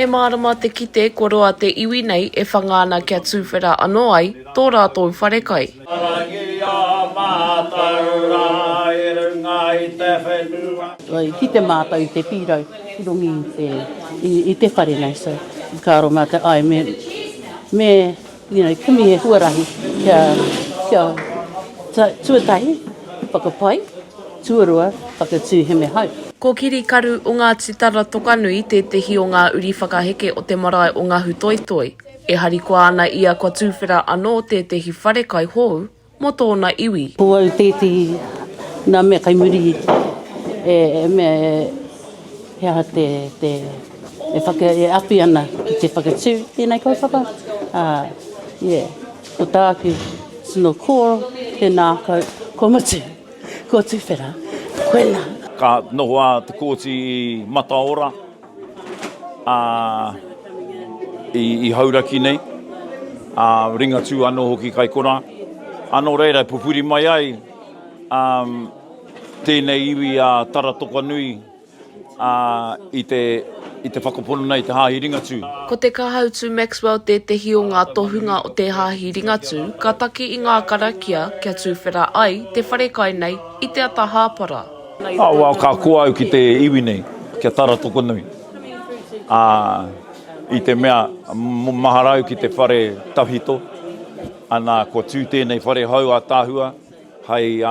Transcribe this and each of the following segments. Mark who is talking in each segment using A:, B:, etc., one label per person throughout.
A: He mārama te kite ko roa te iwi nei e whangāna kia tūwhera anō ai tō rātou wharekai.
B: Ki te mātou te pīrau, i rungi i te whare nei, so ka aro mā te ai kimi e huarahi kia tuatahi, whakapai, tuarua, whakatū he me hau.
A: Ko kiri karu o Ngāti Tara Tokanui te tehi o ngā uri whakaheke o te marae o Ngahutoitoi. E harikoa ana ia kua tūwhera anō te tehi wharekai hou mo tōna iwi.
B: Ko au te nā mea kai muri e api ana ki te whakatū, tēnei kaupapa. Ko tāku sino kōro, he nā ko matu, ko tūwhera, koena.
C: Ka nohoa te kōti i Mataora, i hauraki nei, ringatū anō hoki kai kora. Anō reira, pupuri mai ai, tēnei iwi a Tara Tokanui i te whakapono nei te Hāhi Ringatū.
A: Ko te kahautu Maxwell te tehi o ngā tohunga o te Hāhi Ringatū, ka taki i ngā karakia kia tūwhera ai te wharekai nei i te ata hāpara.
C: Ka kua au ki te iwi nei, kia Tara Tokanui. I te mea maharau ki te whare tawhito, ana kua tū tēnei whare hau a tāhua, hei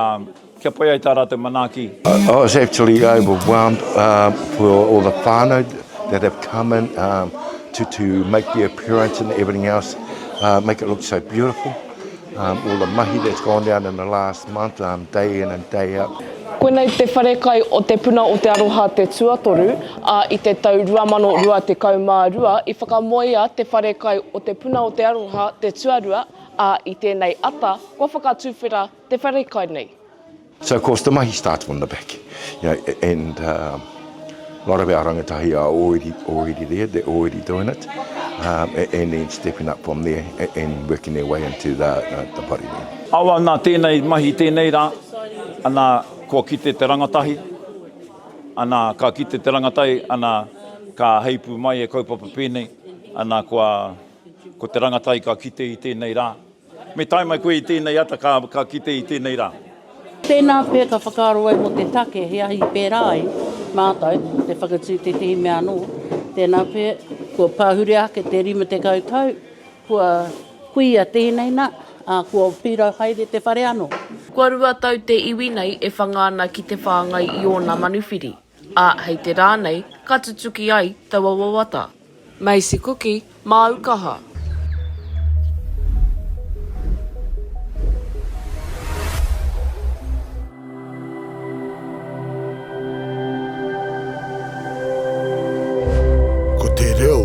C: kia pai ai tā rā te manaaki.
D: I was actually overwhelmed for all the whānau that have come in to make the appearance and everything else, make it look so beautiful. All the mahi that's gone down in the last month, day in and day out.
A: Koenei te wharekai o te Puna o Te Aroha te tuatoru, i te tau 2022, i whakamoia te wharekai o te Puna o Te Aroha te tuarua, i tēnei ata, kua whakatūwhera te wharekai nei.
D: So of course the mahi starts from the back, and a lot of our rangatahi are already there, they're already doing it, and then stepping up from there and working their way into the body there.
C: Awa nā tēnei mahi tēnei rā, ana kua kite te rangatahi, ana ka kite te rangatahi, ana ka heipu mai e kaupapa pēnei, ana ko te rangatahi ka kite i tēnei rā. Me tai mai koe i tēnei ata ka kite i tēnei rā.
B: Tēnā pēr ka whakaaro ai mo te take, he ahi pērā ai, mātou, te whakatū te tehi mea anō. Tēnā pēr, kua pāhure ake te rima te kautau, kua kuia tēnei nā, kua pīrau haere te whare anō.
A: Kua rua tau te iwi nei e whangāna ki te whāngai i ōna manuwhiri. Hei te rānei, ka tutuki ai taua wawata. Macie Kuki, Aukaha.
E: Ko te reo